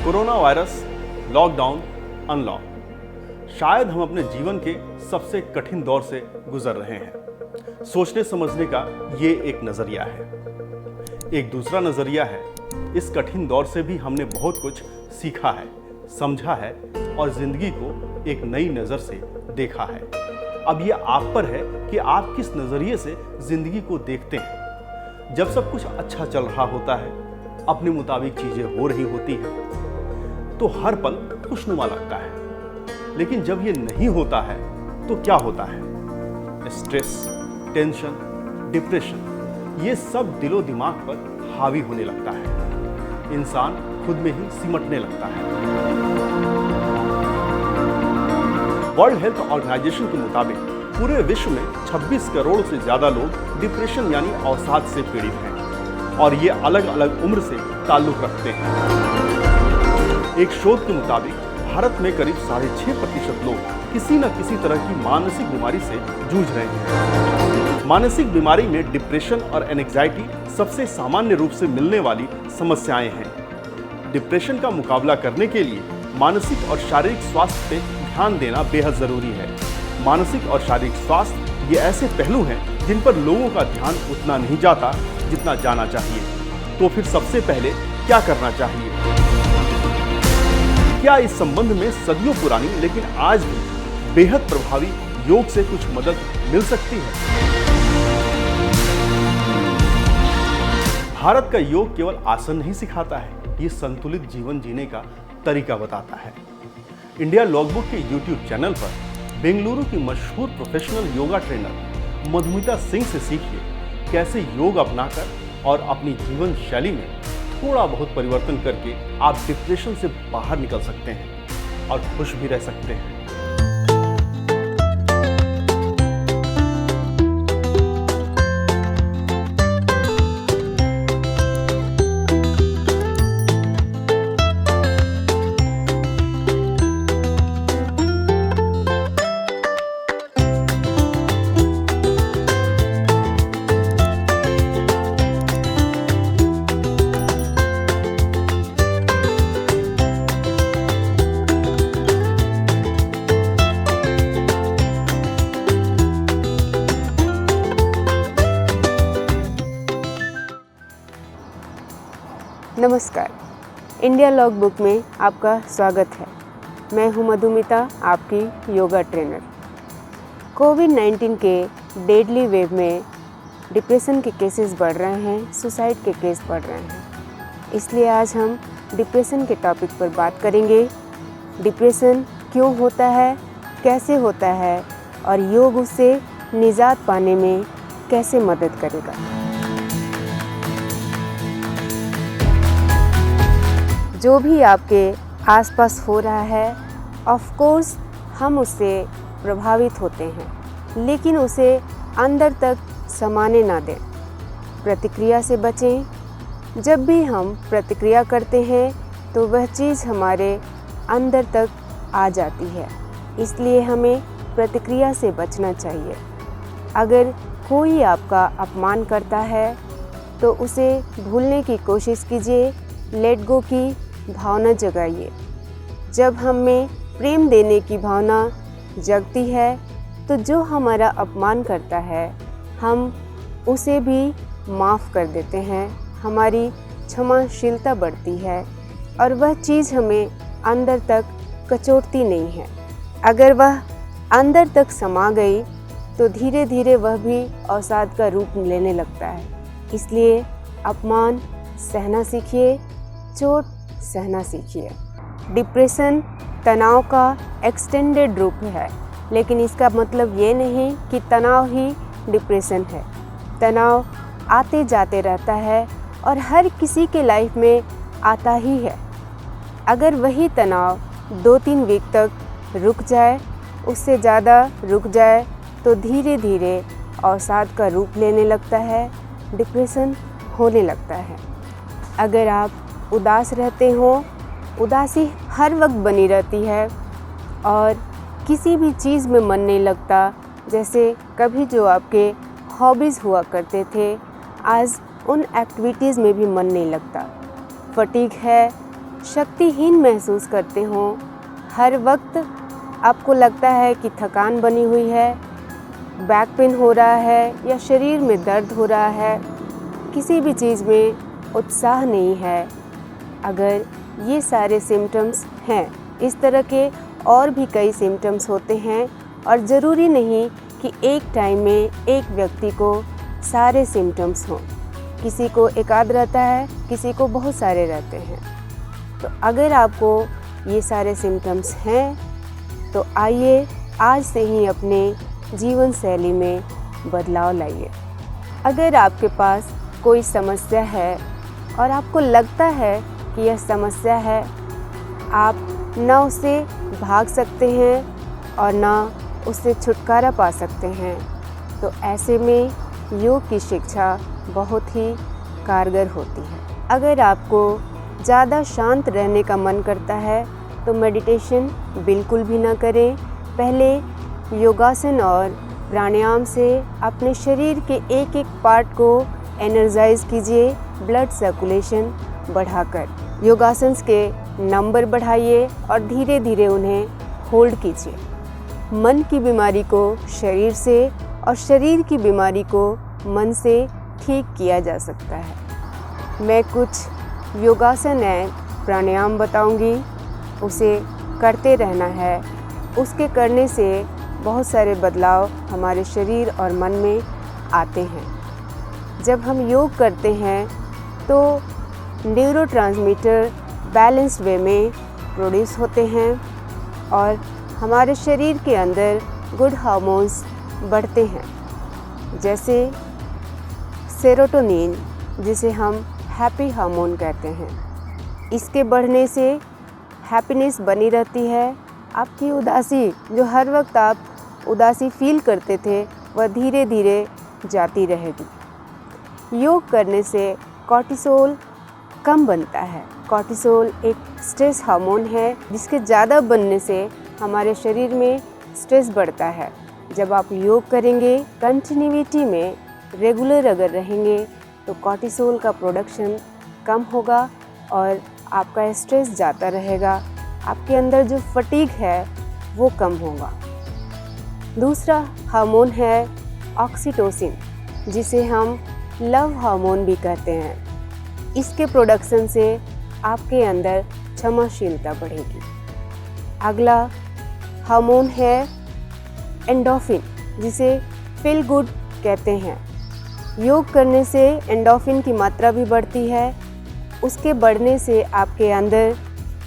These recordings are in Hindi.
कोरोना वायरस, लॉकडाउन, अनलॉक, शायद हम अपने जीवन के सबसे कठिन दौर से गुजर रहे हैं। सोचने समझने का ये एक नजरिया है। एक दूसरा नजरिया है, इस कठिन दौर से भी हमने बहुत कुछ सीखा है, समझा है और जिंदगी को एक नई नजर से देखा है। अब ये आप पर है कि आप किस नजरिए से जिंदगी को देखते हैं। जब सब कुछ अच्छा चल रहा होता है, अपने मुताबिक चीजें हो रही होती हैं, तो हर पल खुशनुमा लगता है। लेकिन जब ये नहीं होता है तो क्या होता है? स्ट्रेस, टेंशन, डिप्रेशन, ये सब दिलो दिमाग पर हावी होने लगता है। इंसान खुद में ही सिमटने लगता है। वर्ल्ड हेल्थ ऑर्गेनाइजेशन के मुताबिक पूरे विश्व में 26 करोड़ से ज्यादा लोग डिप्रेशन यानी अवसाद से पीड़ित हैं और ये अलग अलग उम्र से ताल्लुक रखते हैं। एक शोध के मुताबिक भारत में करीब 6.5% लोग किसी न किसी तरह की मानसिक बीमारी से जूझ रहे हैं। मानसिक बीमारी में डिप्रेशन और एंजाइटी सबसे सामान्य रूप से मिलने वाली समस्याएं हैं। डिप्रेशन का मुकाबला करने के लिए मानसिक और शारीरिक स्वास्थ्य पे ध्यान देना बेहद जरूरी है। मानसिक और शारीरिक स्वास्थ्य ये ऐसे पहलू हैं जिन पर लोगों का ध्यान उतना नहीं जाता जितना जाना चाहिए। तो फिर सबसे पहले क्या करना चाहिए? क्या इस संबंध में सदियों पुरानी लेकिन आज भी बेहद प्रभावी योग से कुछ मदद मिल सकती है? भारत का योग केवल आसन नहीं सिखाता है, ये संतुलित जीवन जीने का तरीका बताता है। इंडिया लॉगबुक के YouTube चैनल पर बेंगलुरु की मशहूर प्रोफेशनल योगा ट्रेनर मधुमिता सिंह से सीखिए कैसे योग अपनाकर और अपनी जीवन शैली में थोड़ा बहुत परिवर्तन करके आप डिप्रेशन से बाहर निकल सकते हैं और खुश भी रह सकते हैं। नमस्कार, इंडिया लॉगबुक में आपका स्वागत है। मैं हूं मधुमिता, आपकी योगा ट्रेनर। कोविड-19 के डेडली वेव में डिप्रेशन के केसेस बढ़ रहे हैं, सुसाइड के केस बढ़ रहे हैं। इसलिए आज हम डिप्रेशन के टॉपिक पर बात करेंगे। डिप्रेशन क्यों होता है, कैसे होता है और योग उससे निजात पाने में कैसे मदद करेगा। जो भी आपके आसपास हो रहा है, ऑफ कोर्स हम उससे प्रभावित होते हैं, लेकिन उसे अंदर तक समाने ना दें। प्रतिक्रिया से बचें। जब भी हम प्रतिक्रिया करते हैं तो वह चीज़ हमारे अंदर तक आ जाती है, इसलिए हमें प्रतिक्रिया से बचना चाहिए। अगर कोई आपका अपमान करता है तो उसे भूलने की कोशिश कीजिए, लेट गो की भावना जगाइए। जब हम में प्रेम देने की भावना जगती है तो जो हमारा अपमान करता है हम उसे भी माफ़ कर देते हैं, हमारी क्षमाशीलता बढ़ती है और वह चीज़ हमें अंदर तक कचोटती नहीं है। अगर वह अंदर तक समा गई तो धीरे धीरे वह भी अवसाद का रूप लेने लगता है। इसलिए अपमान सहना सीखिए, चोट सहना सीखिए। डिप्रेशन तनाव का एक्सटेंडेड रूप है, लेकिन इसका मतलब ये नहीं कि तनाव ही डिप्रेशन है। तनाव आते जाते रहता है और हर किसी के लाइफ में आता ही है। अगर वही तनाव 2-3 वीक तक रुक जाए, उससे ज़्यादा रुक जाए तो धीरे धीरे अवसाद का रूप लेने लगता है, डिप्रेशन होने लगता है। अगर आप उदास रहते हो, उदासी हर वक्त बनी रहती है और किसी भी चीज़ में मन नहीं लगता, जैसे कभी जो आपके हॉबीज़ हुआ करते थे, आज उन एक्टिविटीज़ में भी मन नहीं लगता। फटीग है, शक्तिहीन महसूस करते हो, हर वक्त आपको लगता है कि थकान बनी हुई है, बैक पेन हो रहा है या शरीर में दर्द हो रहा है, किसी भी चीज़ में उत्साह नहीं है, अगर ये सारे सिम्टम्स हैं, इस तरह के और भी कई सिम्टम्स होते हैं और ज़रूरी नहीं कि एक टाइम में एक व्यक्ति को सारे सिम्टम्स हों। किसी को एक आध रहता है, किसी को बहुत सारे रहते हैं। तो अगर आपको ये सारे सिम्टम्स हैं तो आइए आज से ही अपने जीवन शैली में बदलाव लाइए। अगर आपके पास कोई समस्या है और आपको लगता है कि यह समस्या है, आप ना उससे भाग सकते हैं और ना उससे छुटकारा पा सकते हैं, तो ऐसे में योग की शिक्षा बहुत ही कारगर होती है। अगर आपको ज़्यादा शांत रहने का मन करता है तो मेडिटेशन बिल्कुल भी ना करें। पहले योगासन और प्राणायाम से अपने शरीर के एक एक पार्ट को एनर्जाइज कीजिए, ब्लड सर्कुलेशन बढ़ाकर। योगासन्स के नंबर बढ़ाइए और धीरे धीरे उन्हें होल्ड कीजिए। मन की बीमारी को शरीर से और शरीर की बीमारी को मन से ठीक किया जा सकता है। मैं कुछ योगासन एंड प्राणायाम बताऊंगी, उसे करते रहना है। उसके करने से बहुत सारे बदलाव हमारे शरीर और मन में आते हैं। जब हम योग करते हैं तो न्यूरोट्रांसमीटर बैलेंस्ड वे में प्रोड्यूस होते हैं और हमारे शरीर के अंदर गुड हार्मोन्स बढ़ते हैं, जैसे सेरोटोनिन, जिसे हम हैप्पी हार्मोन कहते हैं। इसके बढ़ने से हैप्पीनेस बनी रहती है। आपकी उदासी, जो हर वक्त आप उदासी फील करते थे, वह धीरे धीरे जाती रहेगी। योग करने से कॉर्टिसोल कम बनता है। कॉर्टिसोल एक स्ट्रेस हार्मोन है, जिसके ज़्यादा बनने से हमारे शरीर में स्ट्रेस बढ़ता है। जब आप योग करेंगे, कंटिन्यूटी में रेगुलर अगर रहेंगे, तो कॉर्टिसोल का प्रोडक्शन कम होगा और आपका स्ट्रेस जाता रहेगा। आपके अंदर जो फटीग है वो कम होगा। दूसरा हार्मोन है ऑक्सीटोसिन, जिसे हम लव हार्मोन भी कहते हैं। इसके प्रोडक्शन से आपके अंदर क्षमाशीलता बढ़ेगी। अगला हार्मोन है एंडोर्फिन, जिसे फील गुड कहते हैं। योग करने से एंडोर्फिन की मात्रा भी बढ़ती है। उसके बढ़ने से आपके अंदर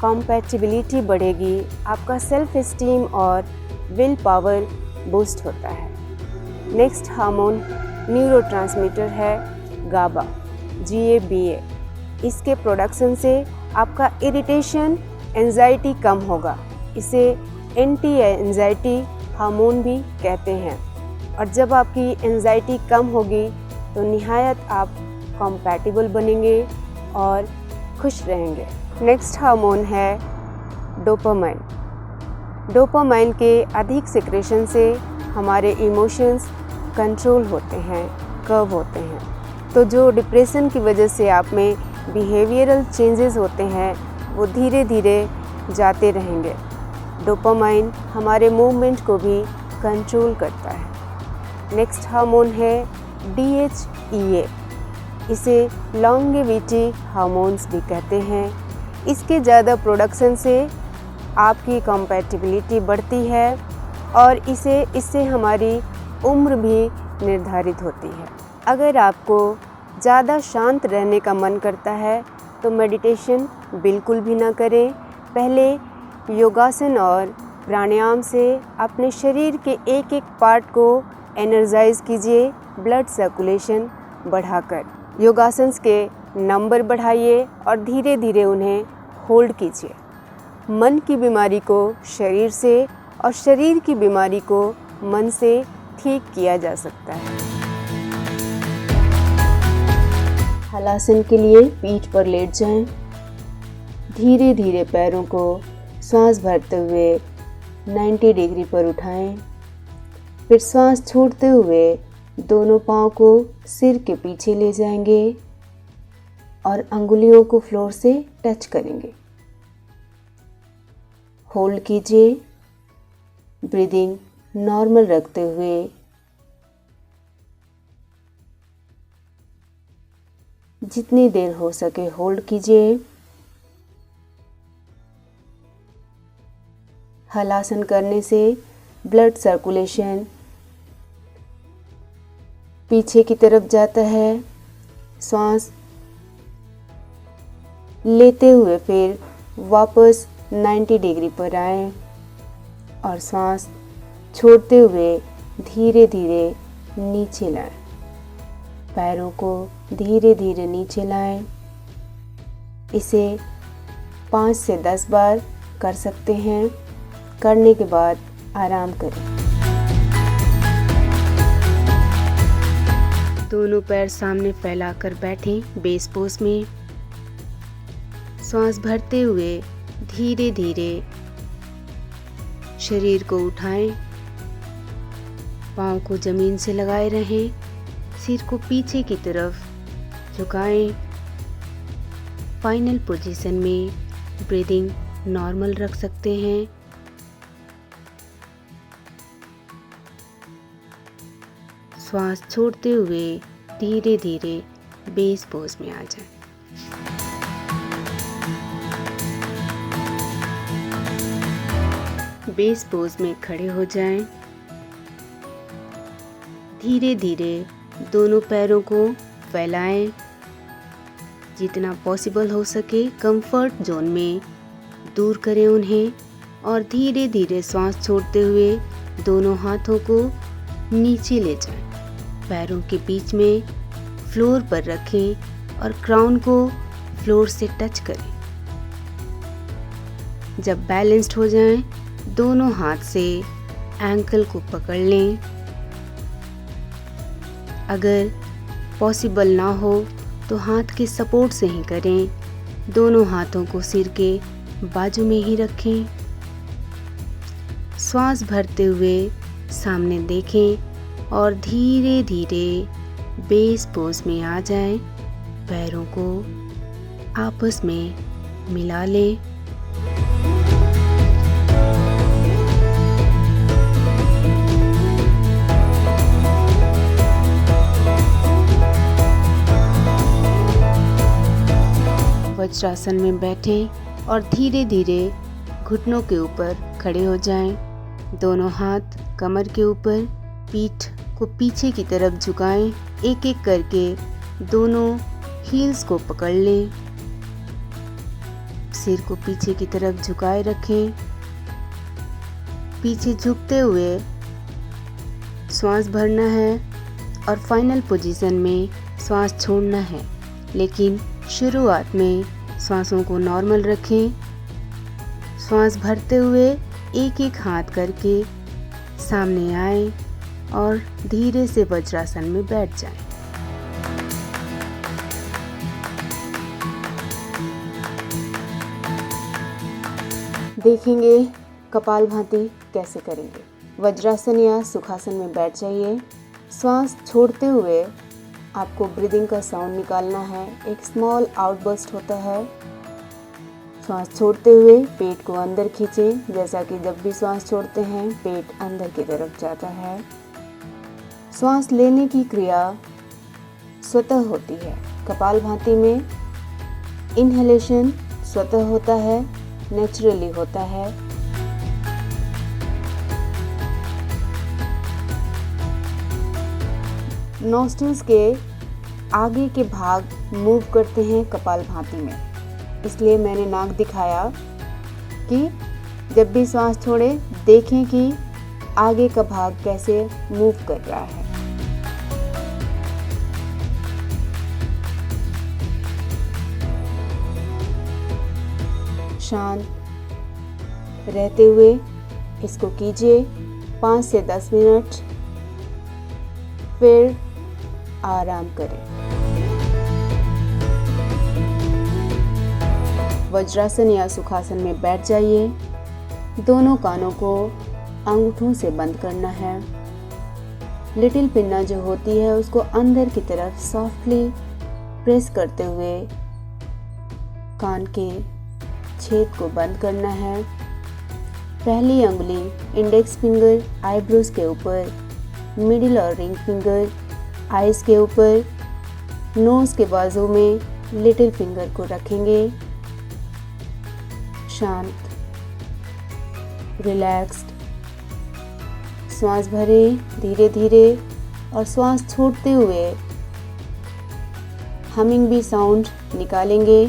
कॉम्पैटिबिलिटी बढ़ेगी, आपका सेल्फ एस्टीम और विल पावर बूस्ट होता है। नेक्स्ट हार्मोन न्यूरोट्रांसमीटर है गाबा, GABA। इसके प्रोडक्शन से आपका इरिटेशन, एंजाइटी कम होगा। इसे एंटी एंजाइटी हार्मोन भी कहते हैं। और जब आपकी एंजाइटी कम होगी तो निहायत आप कॉम्पैटिबल बनेंगे और खुश रहेंगे। नेक्स्ट हार्मोन है डोपामाइन। डोपामाइन के अधिक सिक्रेशन से हमारे इमोशंस कंट्रोल होते हैं, कर्व होते हैं। तो जो डिप्रेशन की वजह से आप में बिहेवियरल चेंजेस होते हैं, वो धीरे धीरे जाते रहेंगे। डोपामाइन हमारे मूवमेंट को भी कंट्रोल करता है। नेक्स्ट हार्मोन है DHEA। इसे लॉन्गेविटी हार्मोन्स भी कहते हैं। इसके ज़्यादा प्रोडक्शन से आपकी कॉम्पैटिबिलिटी बढ़ती है और इससे हमारी उम्र भी निर्धारित होती है। अगर आपको ज़्यादा शांत रहने का मन करता है तो मेडिटेशन बिल्कुल भी ना करें। पहले योगासन और प्राणायाम से अपने शरीर के एक एक पार्ट को एनर्जाइज कीजिए, ब्लड सर्कुलेशन बढ़ाकर। योगासन्स के नंबर बढ़ाइए और धीरे धीरे उन्हें होल्ड कीजिए। मन की बीमारी को शरीर से और शरीर की बीमारी को मन से ठीक किया जा सकता है। हलासन के लिए पीठ पर लेट जाएं। धीरे धीरे पैरों को सांस भरते हुए 90 डिग्री पर उठाएं। फिर सांस छोड़ते हुए दोनों पाँव को सिर के पीछे ले जाएंगे और अंगुलियों को फ्लोर से टच करेंगे। होल्ड कीजिए, ब्रीदिंग नॉर्मल रखते हुए जितनी देर हो सके होल्ड कीजिए। हलासन करने से ब्लड सर्कुलेशन पीछे की तरफ जाता है। सांस लेते हुए फिर वापस 90 डिग्री पर आए और सांस छोड़ते हुए धीरे धीरे नीचे लाएं। पैरों को धीरे धीरे नीचे लाएं। इसे 5 से 10 बार कर सकते हैं। करने के बाद आराम करें। दोनों पैर सामने फैलाकर बैठें बेस पोज में। सांस भरते हुए धीरे धीरे शरीर को उठाएं। पाँव को जमीन से लगाए रहें। सिर को पीछे की तरफ झुकाएं। फाइनल पोजीशन में ब्रीदिंग नॉर्मल रख सकते हैं। श्वास छोड़ते हुए धीरे धीरे बेस पोज में आ जाएं। बेस पोज में खड़े हो जाएं। धीरे धीरे दोनों पैरों को फैलाएं। जितना पॉसिबल हो सके कंफर्ट जोन में दूर करें उन्हें और धीरे धीरे श्वास छोड़ते हुए दोनों हाथों को नीचे ले जाएं। पैरों के बीच में फ्लोर पर रखें और क्राउन को फ्लोर से टच करें। जब बैलेंस्ड हो जाएं, दोनों हाथ से एंकल को पकड़ लें। अगर पॉसिबल ना हो तो हाथ के सपोर्ट से ही करें। दोनों हाथों को सिर के बाजू में ही रखें। श्वास भरते हुए सामने देखें और धीरे धीरे बेस पोज में आ जाएं। पैरों को आपस में मिला लें। वज्रासन में बैठें और धीरे धीरे घुटनों के ऊपर खड़े हो जाएं। दोनों हाथ कमर के ऊपर, पीठ को पीछे की तरफ झुकाएं। एक एक करके दोनों हील्स को पकड़ लें। सिर को पीछे की तरफ झुकाए रखें। पीछे झुकते हुए श्वास भरना है और फाइनल पोजीशन में श्वास छोड़ना है। लेकिन शुरुआत में श्वासों को नॉर्मल रखें। श्वास भरते हुए एक एक हाथ करके सामने आए और धीरे से वज्रासन में बैठ जाएं। देखेंगे कपालभाति कैसे करेंगे। वज्रासन या सुखासन में बैठ जाइए। श्वास छोड़ते हुए आपको ब्रीदिंग का साउंड निकालना है। एक स्मॉल आउटबर्स्ट होता है। श्वास छोड़ते हुए पेट को अंदर खींचें। जैसा कि जब भी श्वास छोड़ते हैं पेट अंदर की तरफ जाता है। श्वास लेने की क्रिया स्वतः होती है। कपालभाति में इनहेलेशन स्वतः होता है, नेचुरली होता है। नॉस्ट्रल्स के आगे के भाग मूव करते हैं कपालभाति में, इसलिए मैंने नाक दिखाया कि जब भी श्वास छोड़े देखें कि आगे का भाग कैसे मूव कर रहा है। शांत रहते हुए इसको कीजिए 5 से 10 मिनट, फिर आराम करें। वज्रासन या सुखासन में बैठ जाइए। दोनों कानों को अंगूठों से बंद करना है। लिटिल पिन्ना जो होती है उसको अंदर की तरफ सॉफ्टली प्रेस करते हुए कान के छेद को बंद करना है। पहली अंगुली इंडेक्स फिंगर आईब्रोज के ऊपर, मिडिल और रिंग फिंगर आईज के ऊपर, नोज के बाजू में लिटिल फिंगर को रखेंगे। शांत, रिलैक्स्ड, श्वास भरें धीरे धीरे और श्वास छोड़ते हुए हमिंग बी साउंड निकालेंगे।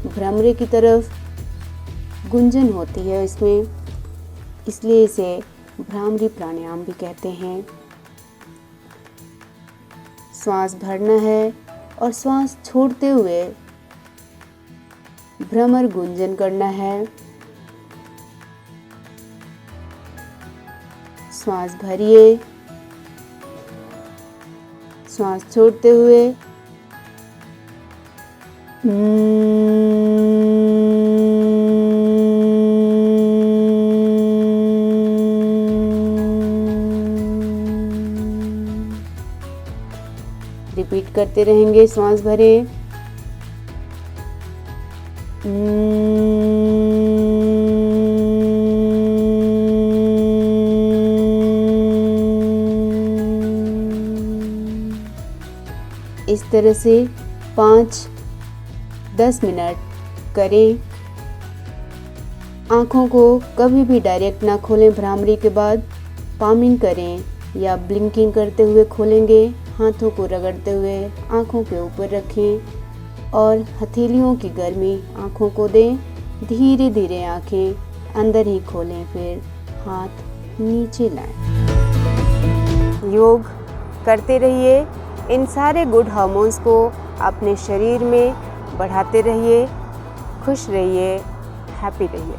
भ्रमरे की तरफ गुंजन होती है इसमें, इसलिए इसे भ्रामरी प्राणायाम भी कहते हैं। श्वास भरना है और श्वास छोड़ते हुए भ्रमर गुंजन करना है। श्वास भरिए, श्वास छोड़ते हुए रिपीट करते रहेंगे। श्वास भरें, इस तरह से 5-10 मिनट करें। आँखों को कभी भी डायरेक्ट ना खोलें। भ्रामरी के बाद पामिंग करें या ब्लिंकिंग करते हुए खोलेंगे। हाथों को रगड़ते हुए आँखों के ऊपर रखें और हथेलियों की गर्मी आँखों को दें। धीरे धीरे आँखें अंदर ही खोलें, फिर हाथ नीचे लाएं। योग करते रहिए। इन सारे गुड हार्मोन्स को अपने शरीर में बढ़ाते रहिए। खुश रहिए, हैप्पी रहिए।